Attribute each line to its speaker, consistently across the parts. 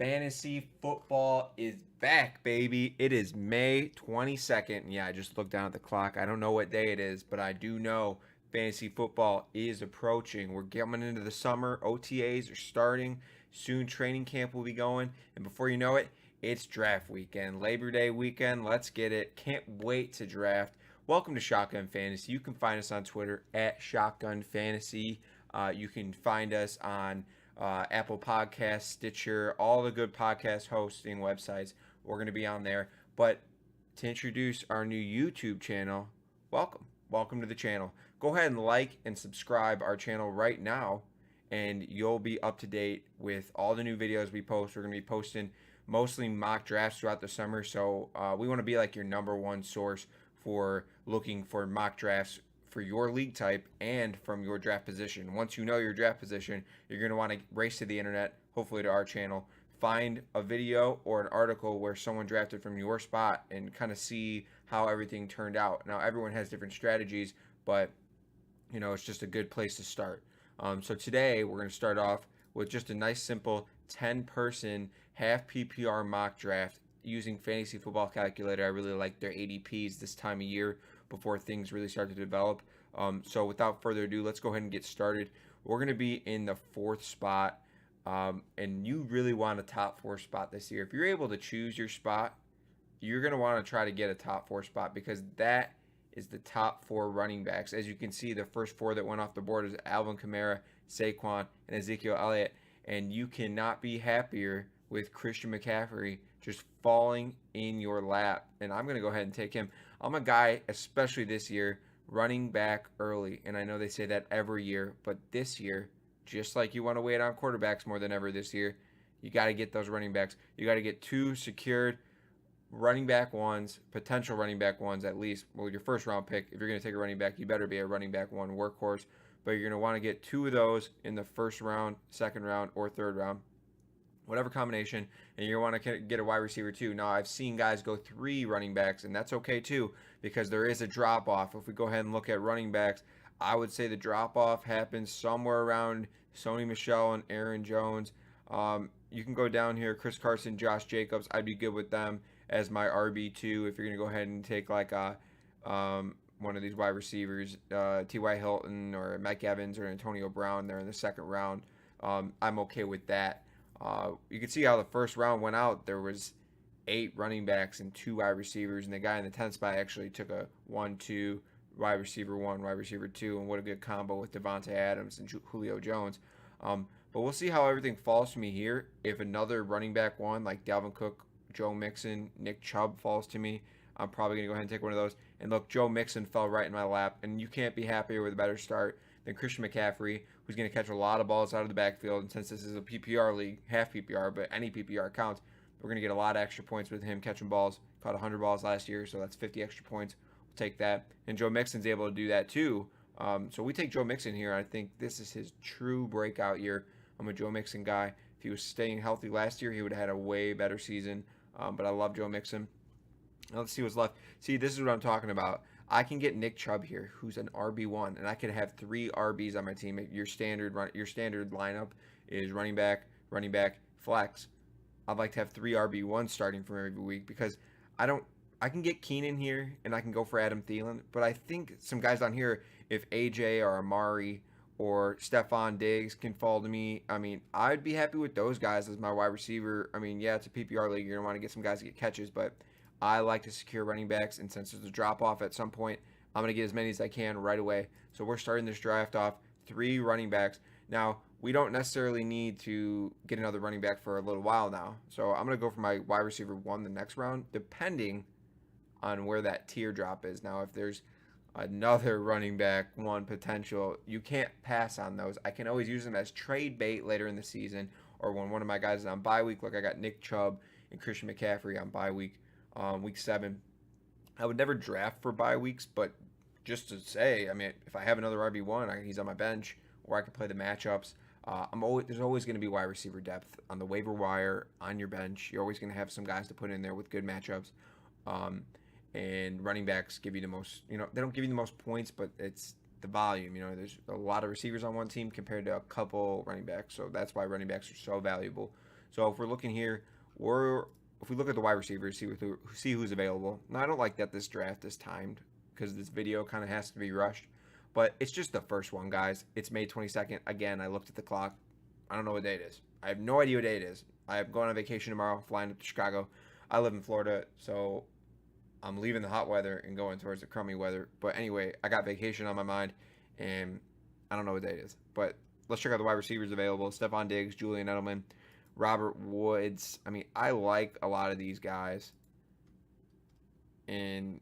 Speaker 1: Fantasy football is back, baby. It is May 22nd. Yeah, I just looked down at the clock. I don't know what day it is, but I do know fantasy football is approaching. We're coming into the summer. OTAs are starting. Soon training camp will be going. And before you know it, it's draft weekend. Labor Day weekend. Let's get it. Can't wait to draft. Welcome to Shotgun Fantasy. You can find us on Twitter at Shotgun Fantasy. You can find us on Apple Podcasts, Stitcher, all the good podcast hosting websites. We're going to be on there. But to introduce our new YouTube channel, welcome. Welcome to the channel. Go ahead and like and subscribe our channel right now, and you'll be up to date with all the new videos we post. We're going to be posting mostly mock drafts throughout the summer, so we want to be like your number one source for looking for mock drafts for your league type and from your draft position. Once you know your draft position, you're going to want to race to the internet, hopefully to our channel, find a video or an article where someone drafted from your spot and kind of see how everything turned out. Now, everyone has different strategies, but it's just a good place to start. So today we're going to start off with just a nice, simple 10-person half PPR mock draft using Fantasy Football Calculator. I really like their ADPs this time of year before things really start to develop. So without further ado, let's go ahead and get started. We're going to be in the 4th spot, and you really want a top 4 spot this year. If you're able to choose your spot, you're going to want to try to get a top 4 spot because that is the top 4 running backs. As you can see, the first 4 that went off the board is Alvin Kamara, Saquon, and Ezekiel Elliott, and you cannot be happier with Christian McCaffrey just falling in your lap. And I'm going to go ahead and take him. I'm a guy, especially this year, running back early. And I know they say that every year, but this year, just like you want to wait on quarterbacks more than ever this year, you got to get those running backs. You got to get 2 secured running back ones, potential running back ones at least. Well, your first round pick, if you're going to take a running back, you better be a running back 1 workhorse. But you're going to want to get 2 of those in the first round, second round, or third round. Whatever combination, and you want to get a wide receiver too. Now, I've seen guys go 3 running backs, and that's okay too, because there is a drop-off. If we go ahead and look at running backs, I would say the drop-off happens somewhere around Sony Michel and Aaron Jones. You can go down here, Chris Carson, Josh Jacobs. I'd be good with them as my RB2 if you're going to go ahead and take like one of these wide receivers, T.Y. Hilton or Mike Evans or Antonio Brown. They're in the 2nd round. I'm okay with that. You can see how the first round went out. There was 8 running backs and 2 wide receivers, and the guy in the 10th spot actually took a 1-2 wide receiver 1, wide receiver 2, and what a good combo with Devontae Adams and Julio Jones. But we'll see how everything falls to me here. If another running back 1 like Dalvin Cook, Joe Mixon, Nick Chubb falls to me, I'm probably going to go ahead and take one of those. And look, Joe Mixon fell right in my lap, and you can't be happier with a better start than Christian McCaffrey, who's going to catch a lot of balls out of the backfield. And since this is a PPR league, half PPR, but any PPR counts, we're going to get a lot of extra points with him catching balls. Caught 100 balls last year, so that's 50 extra points. We'll take that. And Joe Mixon's able to do that too. So we take Joe Mixon here. I think this is his true breakout year. I'm a Joe Mixon guy. If he was staying healthy last year, he would have had a way better season. But I love Joe Mixon. Now let's see what's left. See, this is what I'm talking about. I can get Nick Chubb here, who's an RB1, and I could have 3 RBs on my team. Your standard lineup is running back, flex. I'd like to have 3 RB1s starting from every week because I can get Keenan here, and I can go for Adam Thielen, but I think some guys down here, if AJ or Amari or Stephon Diggs can fall to me, I'd be happy with those guys as my wide receiver. Yeah, it's a PPR league. You're going to want to get some guys to get catches, but I like to secure running backs, and since there's a drop-off at some point, I'm going to get as many as I can right away. So we're starting this draft off 3 running backs. Now, we don't necessarily need to get another running back for a little while now. So I'm going to go for my wide receiver 1 the next round, depending on where that teardrop is. Now, if there's another running back 1 potential, you can't pass on those. I can always use them as trade bait later in the season, or when one of my guys is on bye week. Look, I got Nick Chubb and Christian McCaffrey on bye week. Week 7. I would never draft for bye weeks, but just to say, if I have another RB1, he's on my bench, or I can play the matchups. There's always going to be wide receiver depth on the waiver wire, on your bench. You're always going to have some guys to put in there with good matchups. And running backs give you the most, they don't give you the most points, but it's the volume. There's a lot of receivers on one team compared to a couple running backs. So that's why running backs are so valuable. So if we're looking here, if we look at the wide receivers, see who's available. Now I don't like that this draft is timed because this video kind of has to be rushed, but it's just the first one, guys. It's May 22nd. Again, I looked at the clock. I don't know what day it is. I have no idea what day it is. I'm going on vacation tomorrow, flying up to Chicago. I live in Florida, so I'm leaving the hot weather and going towards the crummy weather. But anyway, I got vacation on my mind, and I don't know what day it is. But let's check out the wide receivers available. Stephon Diggs, Julian Edelman, Robert Woods. I mean, I like a lot of these guys. And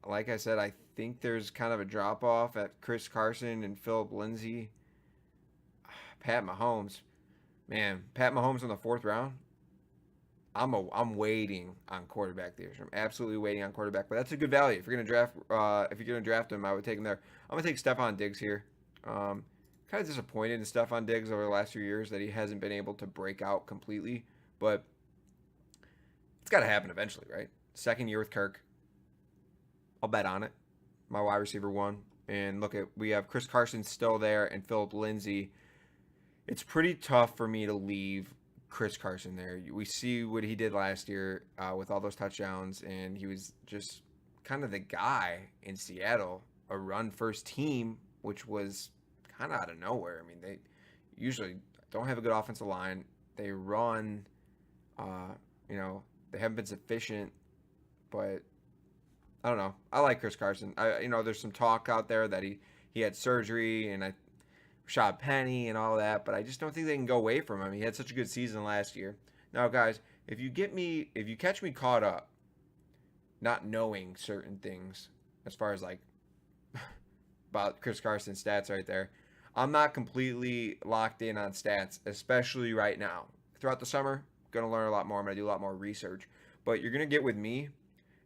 Speaker 1: like I said, I think there's kind of a drop-off at Chris Carson and Philip Lindsay. Pat Mahomes. Man, Pat Mahomes in the 4th round. I'm waiting on quarterback there. I'm absolutely waiting on quarterback, but that's a good value. If you're gonna draft him, I would take him there. I'm gonna take Stephon Diggs here. Kind of disappointed in Stephon Diggs over the last few years that he hasn't been able to break out completely, but it's got to happen eventually, right? Second year with Kirk. I'll bet on it. My wide receiver 1. And we have Chris Carson still there and Philip Lindsay. It's pretty tough for me to leave Chris Carson there. We see what he did last year with all those touchdowns, and he was just kind of the guy in Seattle, a run-first team, which was kind of out of nowhere. I mean, they usually don't have a good offensive line. They run, they haven't been sufficient, but I don't know. I like Chris Carson. There's some talk out there that he had surgery and Rashad Penny and all that, but I just don't think they can go away from him. He had such a good season last year. Now, guys, if you catch me caught up, not knowing certain things as far as like about Chris Carson's stats right there, I'm not completely locked in on stats, especially right now. Throughout the summer, I'm going to learn a lot more. I'm going to do a lot more research. But you're going to get with me,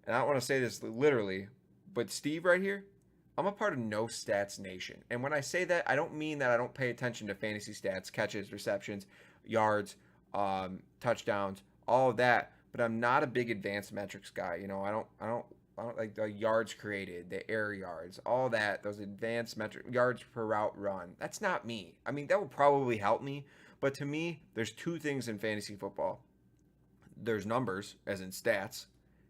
Speaker 1: and I don't want to say this literally, but Steve right here, I'm a part of No Stats Nation. And when I say that, I don't mean that I don't pay attention to fantasy stats, catches, receptions, yards, touchdowns, all of that. But I'm not a big advanced metrics guy. I don't like the yards created, the air yards, all that, those advanced metric yards per route run. That's not me. I mean, that will probably help me, but to me, there's 2 things in fantasy football. There's numbers, as in stats,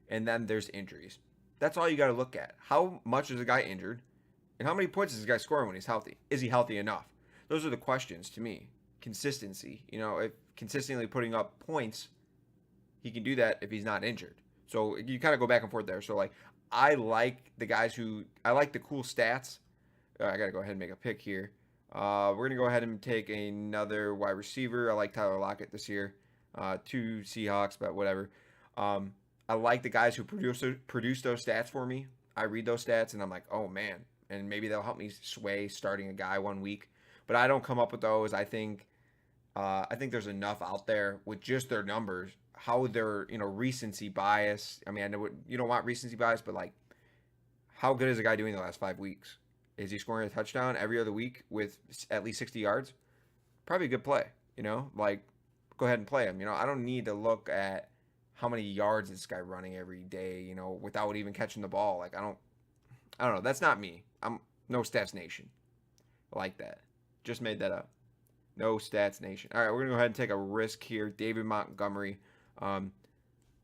Speaker 1: and then there's injuries. That's all you got to look at. How much is a guy injured, and how many points is this guy scoring when he's healthy? Is he healthy enough? Those are the questions to me. Consistency. If consistently putting up points, he can do that if he's not injured. So you kind of go back and forth there. So I like the cool stats. I got to go ahead and make a pick here. We're going to go ahead and take another wide receiver. I like Tyler Lockett this year. 2 Seahawks, but whatever. I like the guys who produce those stats for me. I read those stats and I'm like, oh man. And maybe they'll help me sway starting a guy one week. But I don't come up with those. I think there's enough out there with just their numbers. How they're, recency bias. I mean, I know you don't want recency bias, but how good is a guy doing the last 5 weeks? Is he scoring a touchdown every other week with at least 60 yards? Probably a good play, go ahead and play him. I don't need to look at how many yards this guy running every day, without even catching the ball. I don't know. That's not me. I'm No Stats Nation. I like that. Just made that up. No Stats Nation. All right, we're going to go ahead and take a risk here. David Montgomery.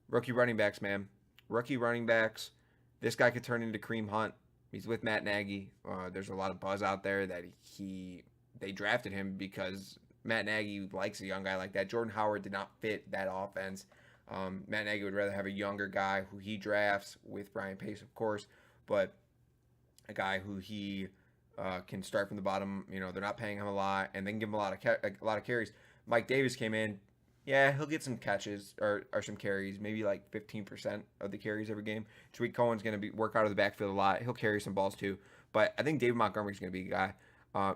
Speaker 1: Rookie running backs, man. Rookie running backs. This guy could turn into Kareem Hunt. He's with Matt Nagy. There's a lot of buzz out there that they drafted him because Matt Nagy likes a young guy like that. Jordan Howard did not fit that offense. Matt Nagy would rather have a younger guy who he drafts with Brian Pace, of course, but a guy who he can start from the bottom. They're not paying him a lot, and they can give him a lot of carries. Mike Davis came in. Yeah, he'll get some catches or some carries, maybe 15% of the carries every game. Tariq Cohen's going to work out of the backfield a lot. He'll carry some balls too. But I think David Montgomery's going to be a guy.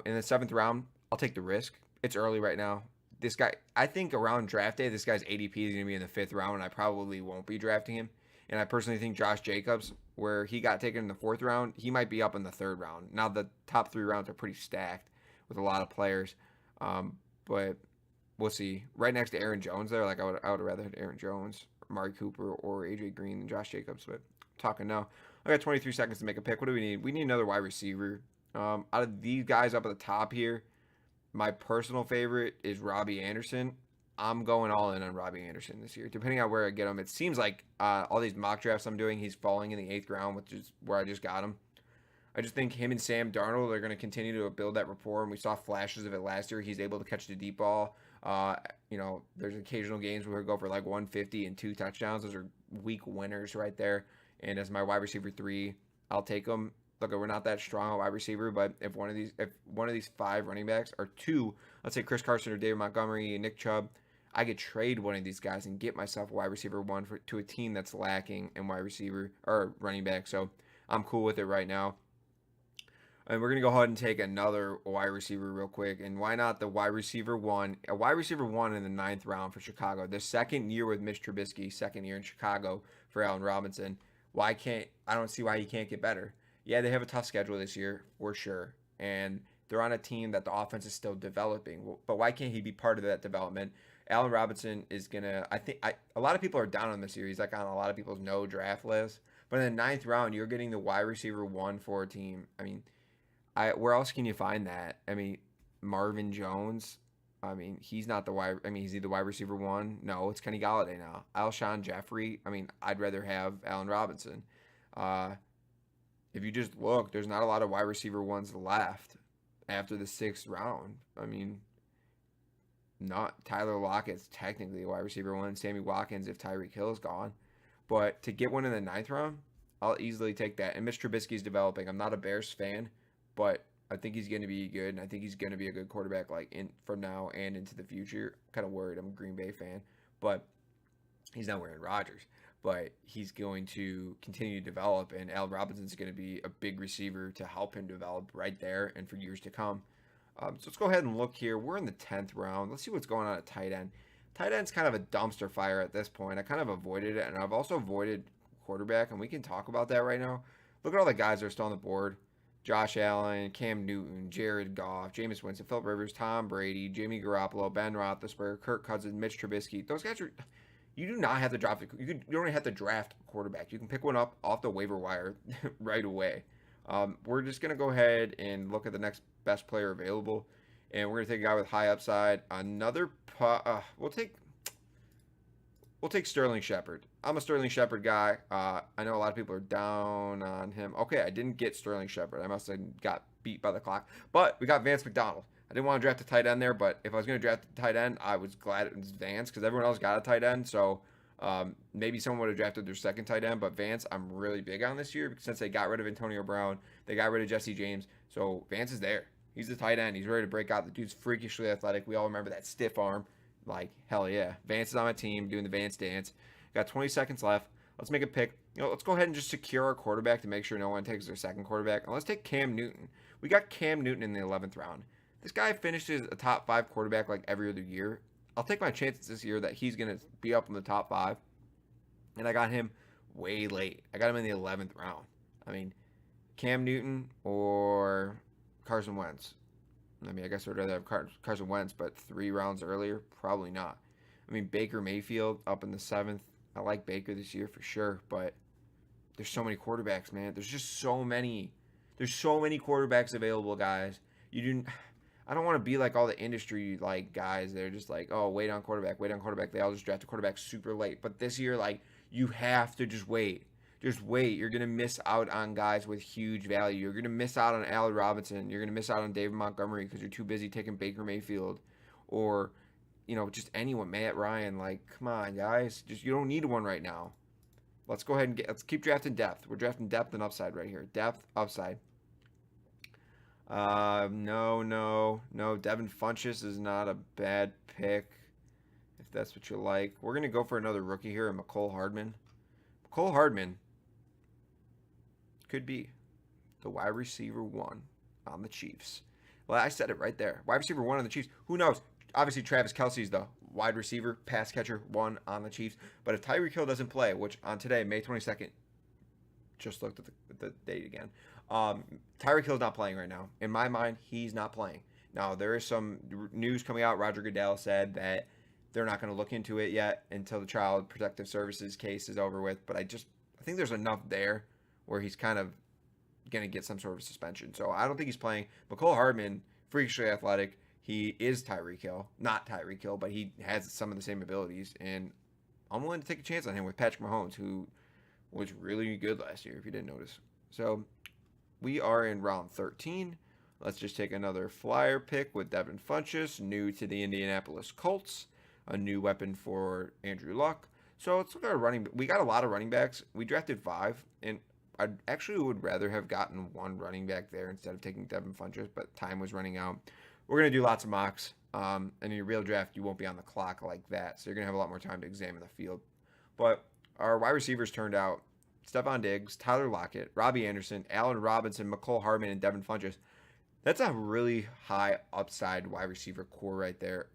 Speaker 1: In the 7th round, I'll take the risk. It's early right now. This guy, I think around draft day, this guy's ADP is going to be in the 5th round, and I probably won't be drafting him. And I personally think Josh Jacobs, where he got taken in the 4th round, he might be up in the 3rd round. Now, the top 3 rounds are pretty stacked with a lot of players. But we'll see. Right next to Aaron Jones there, I would rather have Aaron Jones, Amari Cooper, or AJ Green than Josh Jacobs. But I'm talking now. I got 23 seconds to make a pick. What do we need? We need another wide receiver. Out of these guys up at the top here, my personal favorite is Robbie Anderson. I'm going all in on Robbie Anderson this year. Depending on where I get him, it seems like all these mock drafts I'm doing, he's falling in the 8th round, which is where I just got him. I just think him and Sam Darnold are going to continue to build that rapport, and we saw flashes of it last year. He's able to catch the deep ball. There's occasional games where he'll go for like 150 and 2 touchdowns. Those are week winners right there. And as my wide receiver 3, I'll take him. Look, we're not that strong a wide receiver, but if one of these 5 running backs or 2, let's say Chris Carson or David Montgomery and Nick Chubb, I could trade one of these guys and get myself a wide receiver 1 to a team that's lacking in wide receiver or running back. So I'm cool with it right now. And we're going to go ahead and take another wide receiver real quick. And why not the wide receiver 1? A wide receiver 1 in the 9th round for Chicago. The second year with Mitch Trubisky, second year in Chicago for Allen Robinson. I don't see why he can't get better. Yeah, they have a tough schedule this year, for sure. And they're on a team that the offense is still developing. But why can't he be part of that development? Allen Robinson is going to, a lot of people are down on the series, like on a lot of people's no draft list. But in the 9th round, you're getting the wide receiver 1 for a team. I mean, where else can you find that? I mean, Marvin Jones. I mean, he's not the wide. I mean, is he the wide receiver 1? No, it's Kenny Golladay now. Alshon Jeffrey. I mean, I'd rather have Allen Robinson. If you just look, there's not a lot of wide receiver 1s left after the 6th round. I mean, not Tyler Lockett's technically a wide receiver 1. Sammy Watkins if Tyreek Hill's gone. But to get one in the 9th round, I'll easily take that. And Mitch Trubisky's developing. I'm not a Bears fan, but I think he's going to be good, and I think he's going to be a good quarterback from now and into the future. I'm kind of worried. I'm a Green Bay fan, but he's not wearing Rodgers. But he's going to continue to develop, and Allen Robinson's going to be a big receiver to help him develop right there and for years to come. So let's go ahead and look here. We're in the 10th round. Let's see what's going on at tight end. Tight end's kind of a dumpster fire at this point. I kind of avoided it, and I've also avoided quarterback, and we can talk about that right now. Look at all the guys that are still on the board. Josh Allen, Cam Newton, Jared Goff, Jameis Winston, Philip Rivers, Tom Brady, Jimmy Garoppolo, Ben Roethlisberger, Kirk Cousins, Mitch Trubisky. Those guys are... You do not have to draft. You don't even have to draft a quarterback. You can pick one up off the waiver wire right away. We're just gonna go ahead and look at the next best player available, and we're gonna take a guy with high upside. We'll take Sterling Shepard. I'm a Sterling Shepard guy. I know a lot of people are down on him. Okay, I didn't get Sterling Shepard. I must have got beat by the clock. But we got Vance McDonald. I didn't want to draft a tight end there, but if I was going to draft a tight end, I was glad it was Vance because everyone else got a tight end. So maybe someone would have drafted their second tight end, but Vance I'm really big on this year since they got rid of Antonio Brown. They got rid of Jesse James. So Vance is there. He's the tight end. He's ready to break out. The dude's freakishly athletic. We all remember that stiff arm. Like, hell yeah. Vance is on my team doing the Vance dance. Got 20 seconds left. Let's make a pick. Let's go ahead and just secure our quarterback to make sure no one takes their second quarterback. And let's take Cam Newton. We got Cam Newton in the 11th round. This guy finishes a top 5 quarterback like every other year. I'll take my chances this year that he's going to be up in the top 5. And I got him way late. I got him in the 11th round. I mean, Cam Newton or Carson Wentz. I mean, I guess I'd rather have Carson Wentz, but 3 rounds earlier, probably not. I mean, Baker Mayfield up in the 7th. I like Baker this year for sure, but there's so many quarterbacks, man. There's just so many. There's so many quarterbacks available, guys. I don't want to be like all the industry like guys. They're just like, oh, wait on quarterback. They all just draft a quarterback super late. But this year, like, you have to just wait. Just wait. You're going to miss out on guys with huge value. You're going to miss out on Allen Robinson. You're going to miss out on David Montgomery because you're too busy taking Baker Mayfield or, just anyone. Matt Ryan. Like, come on, guys. You don't need one right now. Let's go ahead and let's keep drafting depth. We're drafting depth and upside right here. Depth, upside. No. Devin Funchess is not a bad pick, if that's what you like. We're going to go for another rookie here, Mecole Hardman. Mecole Hardman could be the wide receiver 1 on the Chiefs. Well, I said it right there. Wide receiver 1 on the Chiefs. Who knows? Obviously, Travis Kelce's the wide receiver, pass catcher 1 on the Chiefs. But if Tyreek Hill doesn't play, which on today, May 22nd, just looked at the date again. Tyreek Hill's not playing right now. In my mind, he's not playing. Now, there is some news coming out. Roger Goodell said that they're not going to look into it yet until the Child Protective Services case is over with. But I think there's enough there where he's kind of going to get some sort of suspension. So I don't think he's playing. Mecole Hardman, freakishly athletic. He is Tyreek Hill, not Tyreek Hill, but he has some of the same abilities, and I'm willing to take a chance on him with Patrick Mahomes, who was really good last year, if you didn't notice. So we are in round 13. Let's just take another flyer pick with Devin Funchess, new to the Indianapolis Colts, a new weapon for Andrew Luck. So let's look at our running. We got a lot of running backs. We drafted 5, and I actually would rather have gotten 1 running back there instead of taking Devin Funchess, but time was running out. We're going to do lots of mocks. And in your real draft, you won't be on the clock like that, so you're going to have a lot more time to examine the field. But our wide receivers turned out Stephon Diggs, Tyler Lockett, Robbie Anderson, Allen Robinson, McCole Hardman, and Devin Funchess. That's a really high upside wide receiver core right there.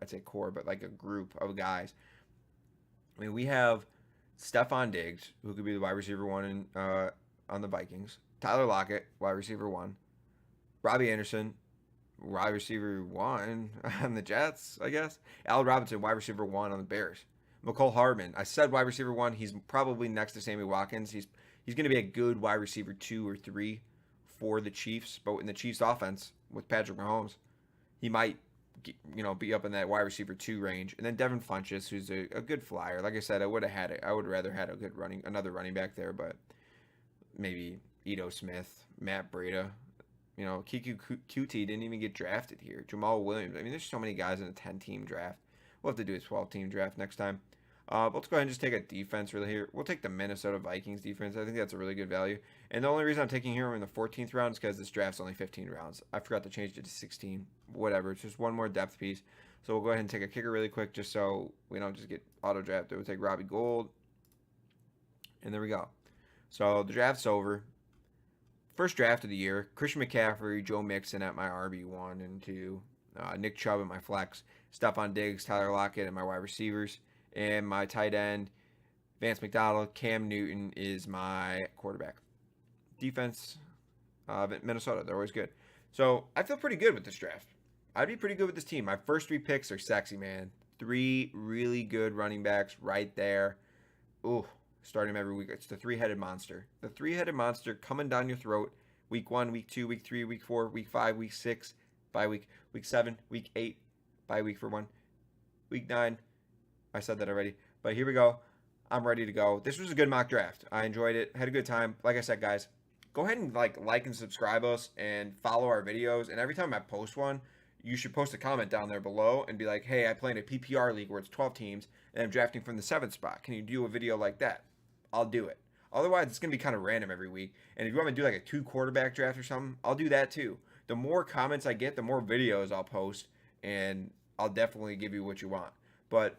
Speaker 1: I'd say core, but like a group of guys. I mean, we have Stephon Diggs, who could be the wide receiver 1 on the Vikings. Tyler Lockett, wide receiver 1. Robbie Anderson, wide receiver 1 on the Jets, I guess. Allen Robinson, wide receiver 1 on the Bears. McCole Hardman, I said wide receiver 1. He's probably next to Sammy Watkins. He's going to be a good wide receiver 2 or 3 for the Chiefs. But in the Chiefs offense with Patrick Mahomes, he might be up in that wide receiver 2 range. And then Devin Funchess, who's a good flyer. Like I said, I would have had it. I would rather had another running back there, but maybe Ito Smith, Matt Breida. Kiki QT didn't even get drafted here. Jamal Williams. I mean, there's so many guys in a 10-team draft. We'll have to do a 12-team draft next time. Let's go ahead and just take a defense really here. We'll take the Minnesota Vikings defense. I think that's a really good value. And the only reason I'm taking here in the 14th round is because this draft's only 15 rounds. I forgot to change it to 16. Whatever. It's just one more depth piece. So we'll go ahead and take a kicker really quick just so we don't just get auto-drafted. We'll take Robbie Gould. And there we go. So the draft's over. First draft of the year. Christian McCaffrey, Joe Mixon at my RB1 and 2. Nick Chubb at my flex. Stephon Diggs, Tyler Lockett at my wide receivers. And my tight end, Vance McDonald, Cam Newton is my quarterback. Defense, Minnesota, they're always good. So I feel pretty good with this draft. I'd be pretty good with this team. My first 3 picks are sexy, man. 3 really good running backs right there. Ooh, starting them every week. It's the 3-headed monster. The 3-headed monster coming down your throat. Week 1, week 2, week 3, week 4, week 5, week 6, bye week. Week 7, week 8, bye week for 1. Week 9. I said that already, but here we go. I'm ready to go. This was a good mock draft. I enjoyed it. Had a good time. Like I said, guys, go ahead and like and subscribe us and follow our videos. And every time I post one, you should post a comment down there below and be like, hey, I play in a PPR league where it's 12 teams and I'm drafting from the 7th spot. Can you do a video like that? I'll do it. Otherwise, it's going to be kind of random every week. And if you want me to do like a 2 quarterback draft or something, I'll do that too. The more comments I get, the more videos I'll post, and I'll definitely give you what you want. But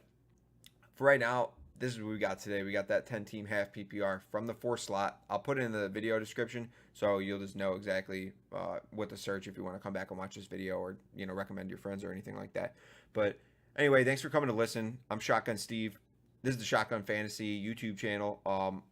Speaker 1: for right now, this is what we got today. We got that 10-team half PPR from the 4 slot. I'll put it in the video description so you'll just know exactly what to search if you want to come back and watch this video or recommend your friends or anything like that. But anyway, thanks for coming to listen. I'm Shotgun Steve. This is the Shotgun Fantasy YouTube channel. I'm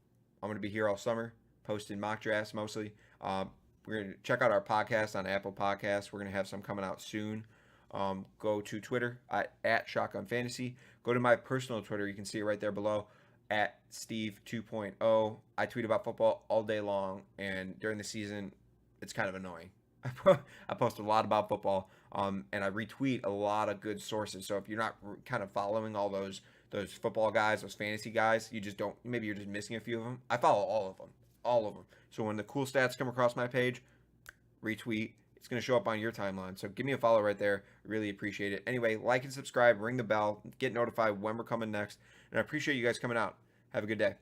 Speaker 1: going to be here all summer posting mock drafts mostly. We're going to check out our podcast on Apple Podcasts. We're going to have some coming out soon. Go to Twitter at Shotgun Fantasy. Go to my personal Twitter. You can see it right there below at Steve 2.0. I tweet about football all day long, and during the season, it's kind of annoying. I post a lot about football, and I retweet a lot of good sources. So if you're not kind of following all those football guys, those fantasy guys, you just don't. Maybe you're just missing a few of them. I follow all of them. So when the cool stats come across my page, retweet. It's going to show up on your timeline. So give me a follow right there. Really appreciate it. Anyway, like and subscribe, ring the bell, get notified when we're coming next. And I appreciate you guys coming out. Have a good day.